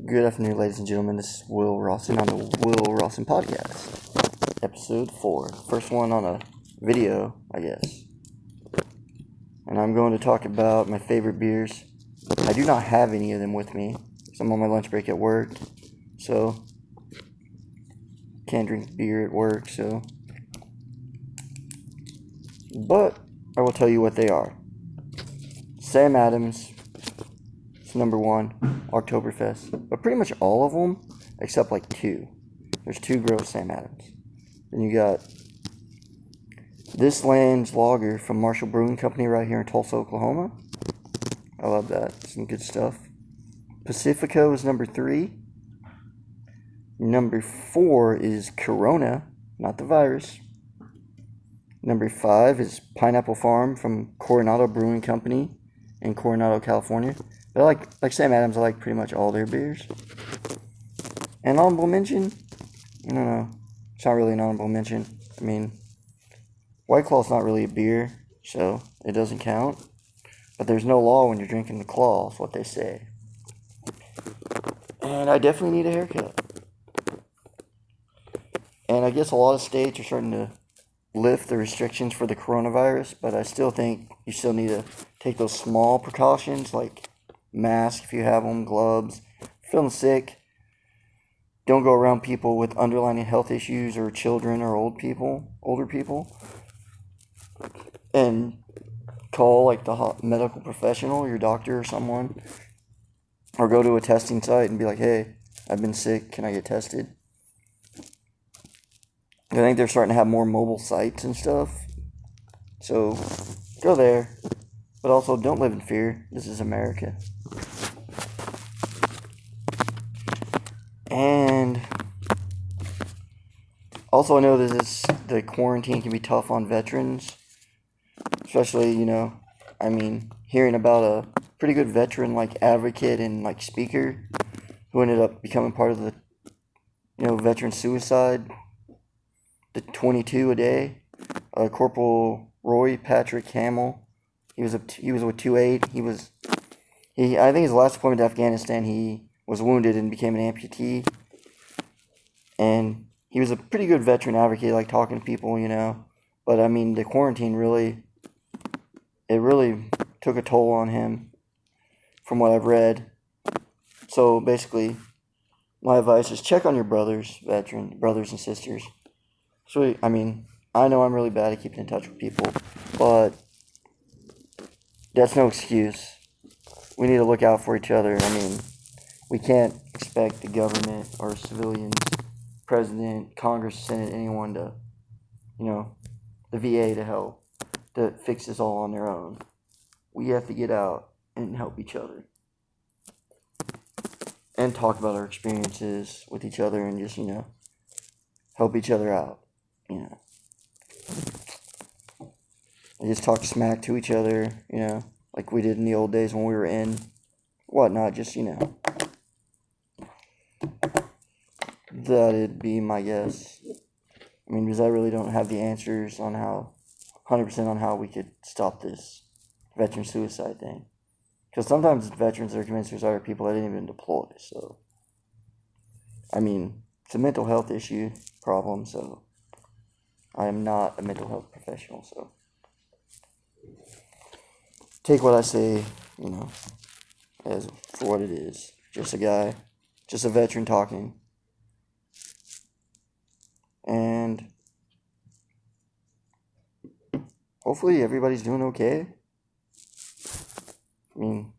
Good afternoon, ladies and gentlemen. This is Will Rawson on the Will Rawson Podcast, episode 4. First one on a video, I guess. And I'm going to talk about my favorite beers. I do not have any of them with me, because I'm on my lunch break at work, so can't drink beer at work, so. But I will tell you what they are. Sam Adams. Number 1, Oktoberfest, but pretty much all of them except like 2. There's 2 gross Sam Adams. Then you got This Land's Lager from Marshall Brewing Company right here in Tulsa, Oklahoma. I love that. Some good stuff. Pacifico is number 3. Number 4 is Corona, not the virus. Number 5 is Pineapple Farm from Coronado Brewing Company in Coronado, California. But I like Sam Adams, I like pretty much all their beers. And honorable mention? I don't know. It's not really an honorable mention. I mean, White Claw's not really a beer, so it doesn't count. But there's no law when you're drinking the Claw, is what they say. And I definitely need a haircut. And I guess a lot of states are starting to lift the restrictions for the coronavirus, but I still think you still need to take those small precautions, like mask if you have them, gloves. Feeling sick, don't go around people with underlying health issues or children or older people, and call like the medical professional, your doctor or someone, or go to a testing site and be like, hey, I've been sick, can I get tested? I think they're starting to have more mobile sites and stuff, so go there, but also don't live in fear. This is America. And also I know the quarantine can be tough on veterans, especially, hearing about a pretty good veteran like advocate and like speaker who ended up becoming part of the, veteran suicide, the 22 a day, Corporal Roy Patrick Hamill. He was with 2-8. I think his last deployment to Afghanistan, he was wounded and became an amputee. And he was a pretty good veteran advocate, like talking to people, But I mean, the quarantine really took a toll on him, from what I've read. So basically, my advice is check on your brothers and sisters. So, I know I'm really bad at keeping in touch with people, but that's no excuse. We need to look out for each other. We can't expect the government or civilians, president, Congress, Senate, anyone to, the VA to fix this all on their own. We have to get out and help each other. And talk about our experiences with each other and just, help each other out. And just talk smack to each other, like we did in the old days when we were in whatnot, just, that'd be my guess. Because I really don't have the answers on 100% on how we could stop this veteran suicide thing. Because sometimes veterans are committing suicide are people that didn't even deploy, so. It's a mental health problem, so. I am not a mental health professional, so. Take what I say, as for what it is. Just a guy, just a veteran talking. And hopefully everybody's doing okay. You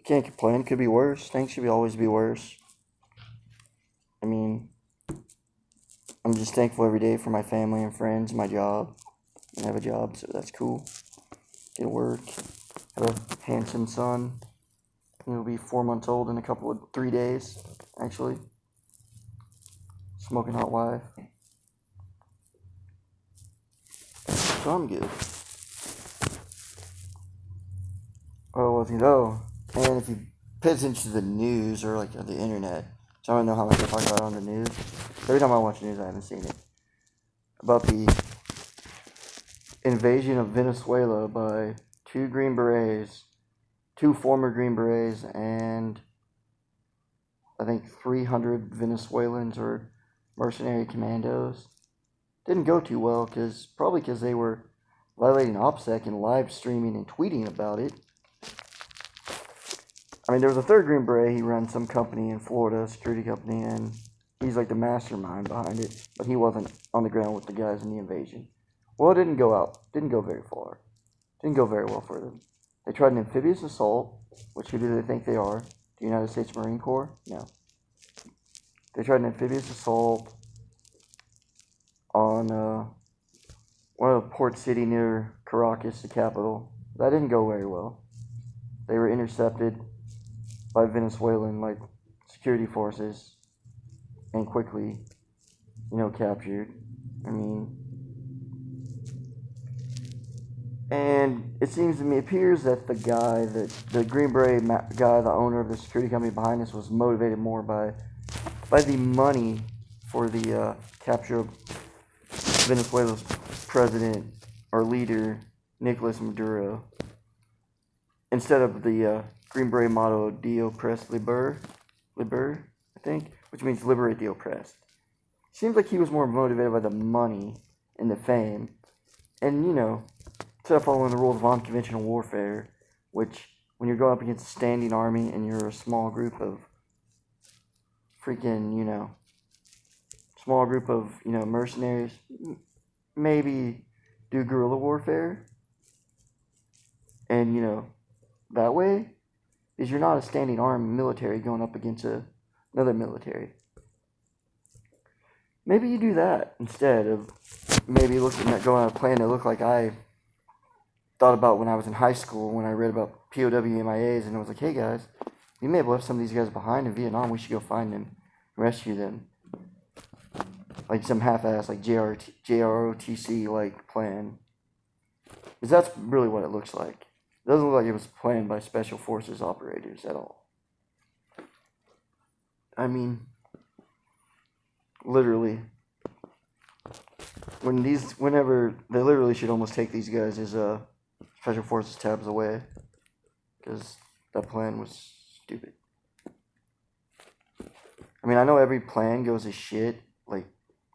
can't complain. Could be worse. Things should always be worse. I'm just thankful every day for my family and friends, my job. I have a job, so that's cool. Get to work. Have a handsome son. He'll be 4 months old in 3 days, actually. Smoking hot wife. So I'm good. And if you pay attention to the news or the internet, so I don't know how much I talk about it on the news. Every time I watch the news, I haven't seen it. About the invasion of Venezuela by two former Green Berets, and I think 300 Venezuelans or mercenary commandos. Didn't go too well, probably because they were violating OPSEC and live streaming and tweeting about it. I mean, there was a third Green Beret. He runs some company in Florida, a security company, and he's like the mastermind behind it. But he wasn't on the ground with the guys in the invasion. Well, it didn't go very far. Didn't go very well for them. They tried an amphibious assault, which who do they think they are? The United States Marine Corps? No. They tried an amphibious assault on one of the port city near Caracas, the capital. That didn't go very well. They were intercepted by Venezuelan security forces and quickly, captured. I mean, and it appears that the Green Beret guy, the owner of the security company behind this, was motivated more by the money for the capture of Venezuela's president or leader, Nicolas Maduro, instead of the Green Beret motto, "De oppress liber," I think, which means liberate the oppressed. Seems like he was more motivated by the money and the fame, and instead of following the rules of unconventional warfare, which when you're going up against a standing army and you're a small group of mercenaries, maybe do guerrilla warfare, and that way, is you're not a standing arm military going up against another military. Maybe you do that instead of maybe looking at going on a plan that looked like I thought about when I was in high school, when I read about POW MIAs, and I was like, hey guys, we may have left some of these guys behind in Vietnam. We should go find them, rescue them. Like some half-ass, JROTC plan. Because that's really what it looks like. It doesn't look like it was planned by Special Forces operators at all. I mean, literally, whenever they literally should almost take these guys as Special Forces tabs away, because that plan was stupid. I mean, I know every plan goes to shit. Like,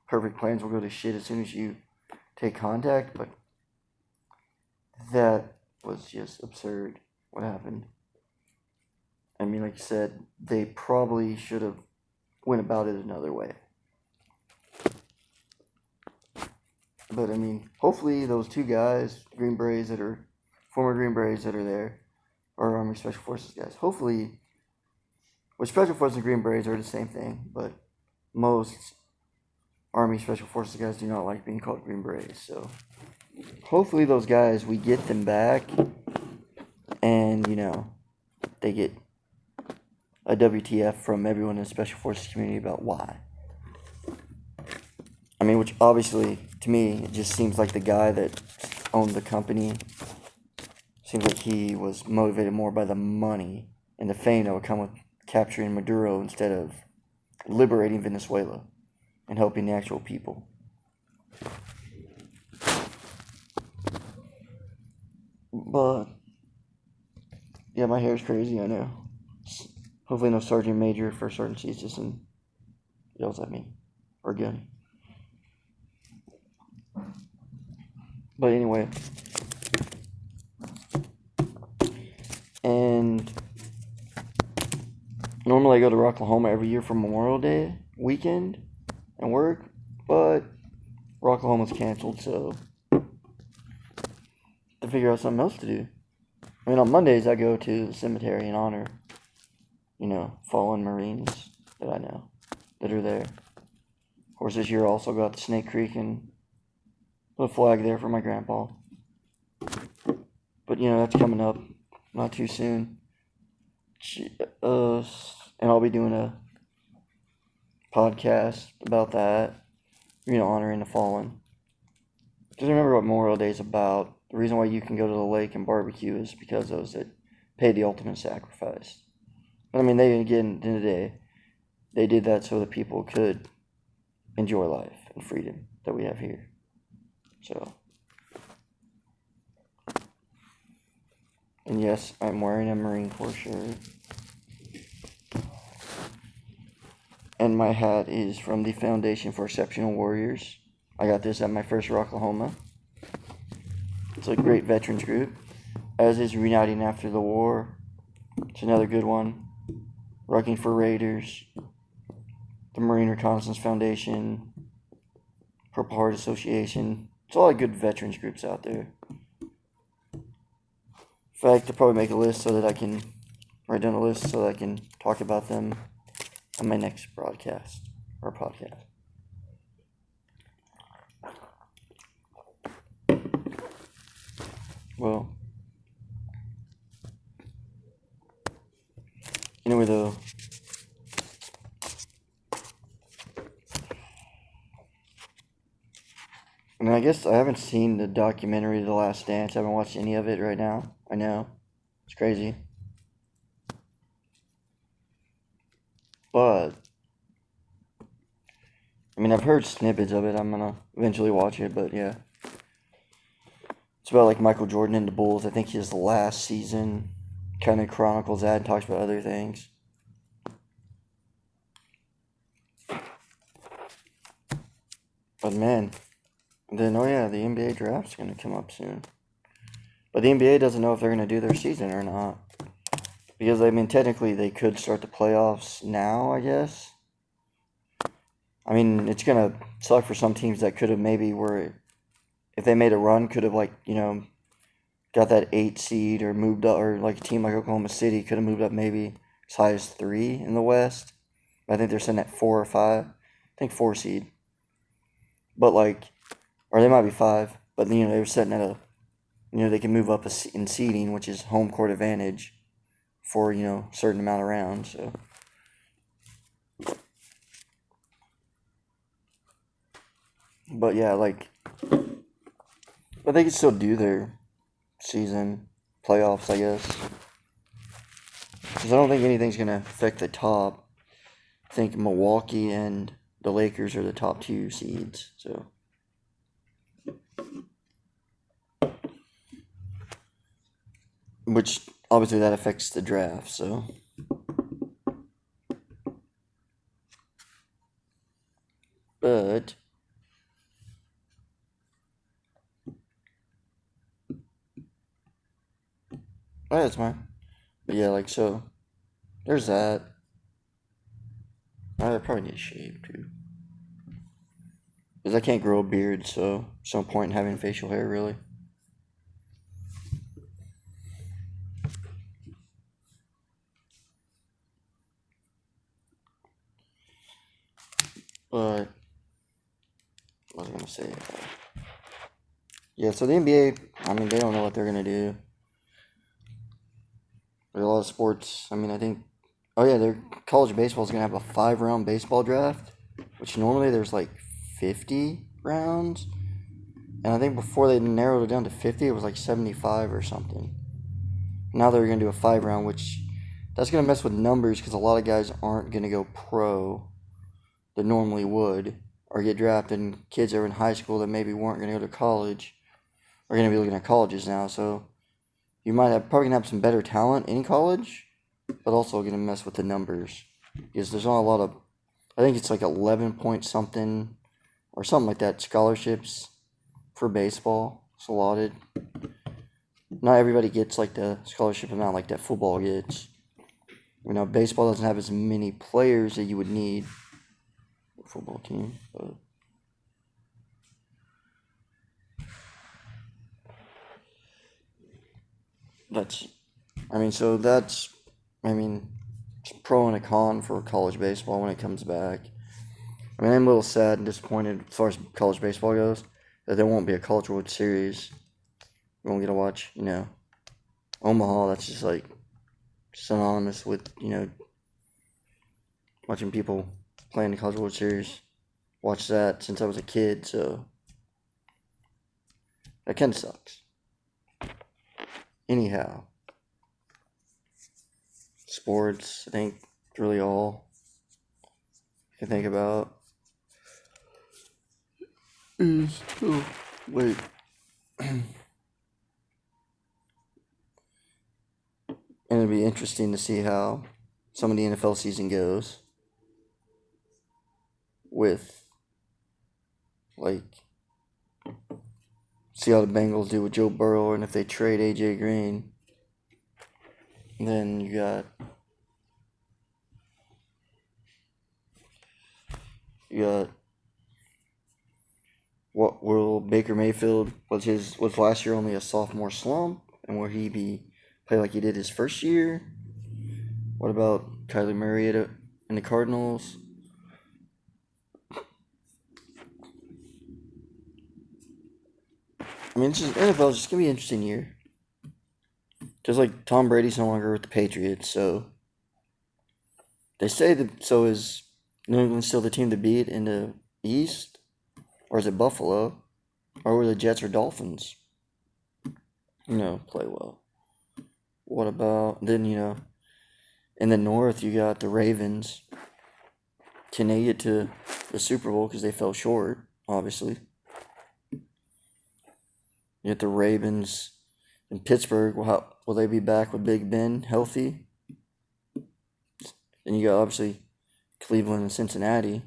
perfect plans will go to shit as soon as you take contact, but that was just absurd what happened. I mean, like you said, they probably should have went about it another way. But I mean, hopefully those two guys, former Green Berets that are there, or Army Special Forces guys, hopefully, Special Forces and Green Berets are the same thing, but most Army Special Forces guys do not like being called Green Berets, so hopefully those guys, we get them back, and, they get a WTF from everyone in the Special Forces community about why. I mean, which obviously, to me, it just seems like the guy that owned the company, seems like he was motivated more by the money and the fame that would come with capturing Maduro instead of liberating Venezuela and helping the actual people. But, yeah, my hair's crazy, I know. Hopefully no Sergeant Major First Sergeant sees this and yells at me. Or gun. But anyway. And normally I go to Rocklahoma every year for Memorial Day weekend and work, but Rocklahoma's canceled, so to figure out something else to do. I mean, on Mondays I go to the cemetery and honor, fallen Marines that I know that are there. Of course, this year I also got to Snake Creek and put a flag there for my grandpa. But, that's coming up not too soon. And I'll be doing a podcast about that, honoring the fallen. Just remember what Memorial Day is about. The reason why you can go to the lake and barbecue is because those that paid the ultimate sacrifice. But I mean, at the end of the day, they did that so that people could enjoy life and freedom that we have here. So, and yes, I'm wearing a Marine Corps shirt. And my hat is from the Foundation for Exceptional Warriors. I got this at my first year Oklahoma. It's a great veterans group, as is Reuniting After the War. It's another good one. Rucking for Raiders, the Marine Reconnaissance Foundation, Purple Heart Association. There's a lot of good veterans groups out there. In fact, I'll probably make a list so that I can write down a list so that I can talk about them on my next broadcast or podcast. Well, anyway though, I mean, I guess I haven't seen the documentary The Last Dance. I haven't watched any of it right now. I know. It's crazy. But, I mean, I've heard snippets of it. I'm going to eventually watch it, but yeah. It's about like Michael Jordan and the Bulls. I think his last season kind of chronicles that and talks about other things. But man, then oh yeah, the NBA draft's going to come up soon. But the NBA doesn't know if they're going to do their season or not. Because, I mean, technically they could start the playoffs now, I guess. I mean, it's going to suck for some teams that could have maybe were, if they made a run, could have, like, you know, got that 8 seed or moved up, or like a team like Oklahoma City could have moved up maybe as high as 3 in the West. I think they're sitting at 4 or 5. I think 4 seed. But, like, or they might be 5. But, you know, they were sitting at a, you know, they can move up in seeding, which is home court advantage for, you know, a certain amount of rounds, so. But yeah, like, but they can still do their season playoffs, I guess. Because I don't think anything's going to affect the top. I think Milwaukee and the Lakers are the top 2 seeds, so. Which, obviously, that affects the draft, so. But oh, that's fine. But yeah, like, so, there's that. I probably need to shave, too. Because I can't grow a beard, so there's no point in having facial hair, really. But, what was I going to say? Yeah, so the NBA, I mean, they don't know what they're going to do. There's a lot of sports. I mean, I think, oh yeah, their college baseball is going to have a 5-round baseball draft, which normally there's like 50 rounds. And I think before they narrowed it down to 50, it was like 75 or something. Now they're going to do a 5-round, which that's going to mess with numbers because a lot of guys aren't going to go pro that normally would, or get drafted, and kids that are in high school that maybe weren't going to go to college are going to be looking at colleges now. So you might have probably going to have some better talent in college, but also going to mess with the numbers because there's not a lot of, I think it's like 11 point something or something like that scholarships for baseball. It's allotted. Not everybody gets like the scholarship amount like that football gets. You know, baseball doesn't have as many players that you would need for a football team, but that's, I mean, so that's, I mean, it's a pro and a con for college baseball when it comes back. I mean, I'm a little sad and disappointed as far as college baseball goes that there won't be a College World Series. We won't get to watch, you know, Omaha. That's just like synonymous with, you know, watching people playing the College World Series. Watched that since I was a kid, so that kind of sucks. Anyhow, sports, I think, is really all I can think about. Is, oh, wait. And it'd be interesting to see how some of the NFL season goes. with, like, see how the Bengals do with Joe Burrow, and if they trade A.J. Green, then you got what will Baker Mayfield was last year only a sophomore slump, and will he play like he did his first year? What about Kyler Murray in the Cardinals? I mean, NFL is just gonna be an interesting year. Just like Tom Brady's no longer with the Patriots, so they say that. So is New England still the team to beat in the East, or is it Buffalo, or were the Jets or Dolphins? Play well. What about then? In the North, you got the Ravens. Can they get to the Super Bowl because they fell short? Obviously. You got the Ravens in Pittsburgh. Will they be back with Big Ben healthy? And you got obviously Cleveland and Cincinnati,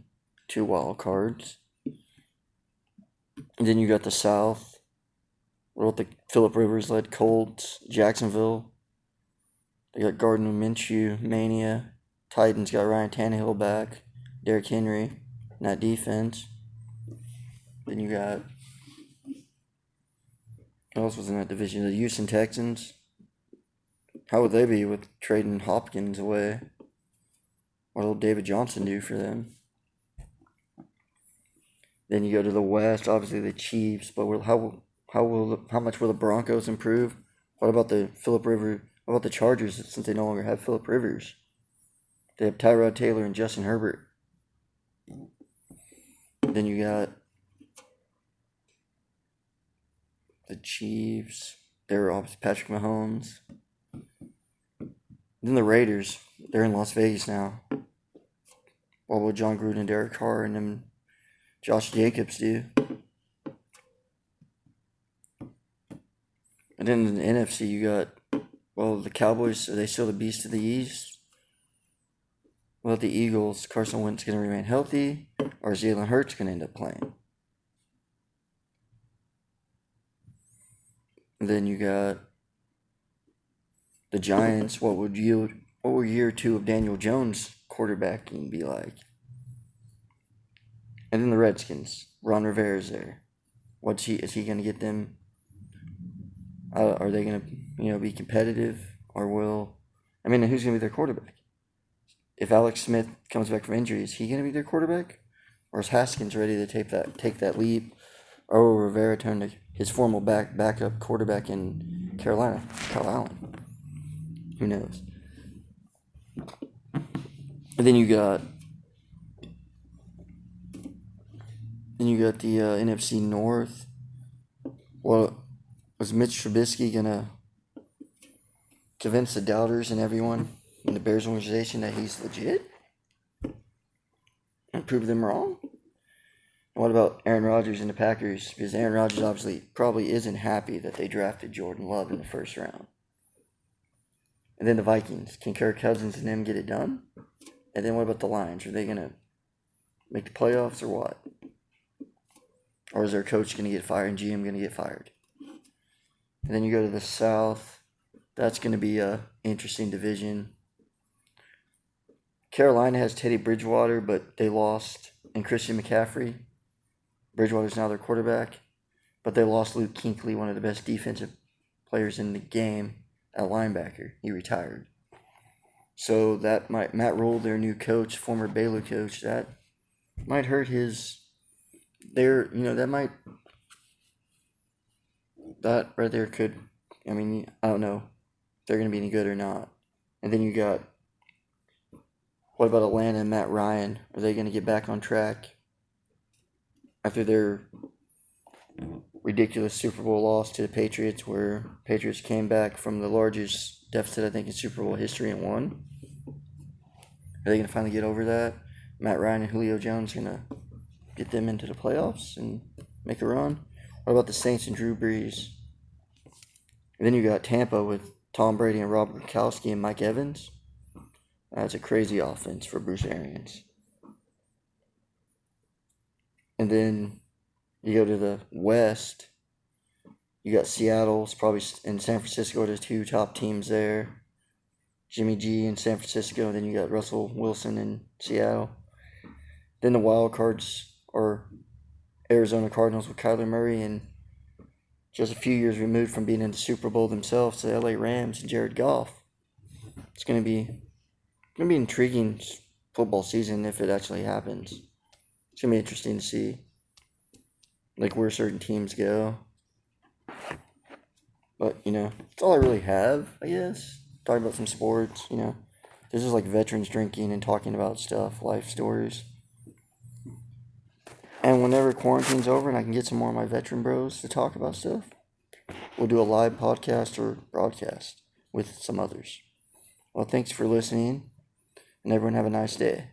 2 wild cards. And then you got the South. What about the Phillip Rivers-led Colts, Jacksonville? They got Gardner Minshew, Mania. Titans got Ryan Tannehill back. Derrick Henry in that defense. Then you got, who else was in that division? The Houston Texans. How would they be with trading Hopkins away? What will David Johnson do for them? Then you go to the West, obviously the Chiefs, but how much will the Broncos improve? What about the What about the Chargers, since they no longer have Phillip Rivers? They have Tyrod Taylor and Justin Herbert. Then you got the Chiefs. They're obviously Patrick Mahomes. Then the Raiders. They're in Las Vegas now. What will John Gruden, Derek Carr, and then Josh Jacobs do? And then in the NFC, you got, the Cowboys. Are they still the beast of the East? Well, the Eagles, Carson Wentz going to remain healthy, or is Jalen Hurts going to end up playing? And then you got the Giants. What would year 2 of Daniel Jones quarterbacking be like? And then the Redskins. Ron Rivera's there. Is he going to get them? Are they going to be competitive, or who's going to be their quarterback? If Alex Smith comes back from injury, is he going to be their quarterback? Or is Haskins ready to take that leap? Or will Rivera turn to his formal backup quarterback in Carolina, Kyle Allen? Who knows? And then you got the NFC North. Well, was Mitch Trubisky going to convince the doubters and everyone in the Bears organization that he's legit and prove them wrong? And what about Aaron Rodgers and the Packers? Because Aaron Rodgers obviously probably isn't happy that they drafted Jordan Love in the first round. And then the Vikings. Can Kirk Cousins and them get it done? And then what about the Lions? Are they going to make the playoffs or what? Or is their coach going to get fired and GM going to get fired? And then you go to the South. That's going to be an interesting division. Carolina has Teddy Bridgewater, but they lost in Christian McCaffrey. Bridgewater's now their quarterback. But they lost Luke Kuechly, one of the best defensive players in the game, at linebacker. He retired. So Matt Rule, their new coach, former Baylor coach, that might hurt that right there could, I don't know if they're going to be any good or not. And then you got, what about Atlanta and Matt Ryan? Are they going to get back on track after their ridiculous Super Bowl loss to the Patriots, where Patriots came back from the largest deficit, I think, in Super Bowl history and won? Are they going to finally get over that? Matt Ryan and Julio Jones going to get them into the playoffs and make a run? What about the Saints and Drew Brees? And then you got Tampa with Tom Brady and Rob Gronkowski and Mike Evans. That's a crazy offense for Bruce Arians. And then you go to the West, you got Seattle's probably in San Francisco, the two top teams there. Jimmy G in San Francisco, then you got Russell Wilson in Seattle. Then the wild cards are Arizona Cardinals with Kyler Murray, and just a few years removed from being in the Super Bowl themselves, the LA Rams and Jared Goff. It's gonna be intriguing football season if it actually happens. It's gonna be interesting to see like where certain teams go. But that's all I really have, I guess. Talking about some sports, This is like veterans drinking and talking about stuff, life stories. And whenever quarantine's over and I can get some more of my veteran bros to talk about stuff, we'll do a live podcast or broadcast with some others. Well, thanks for listening, and everyone have a nice day.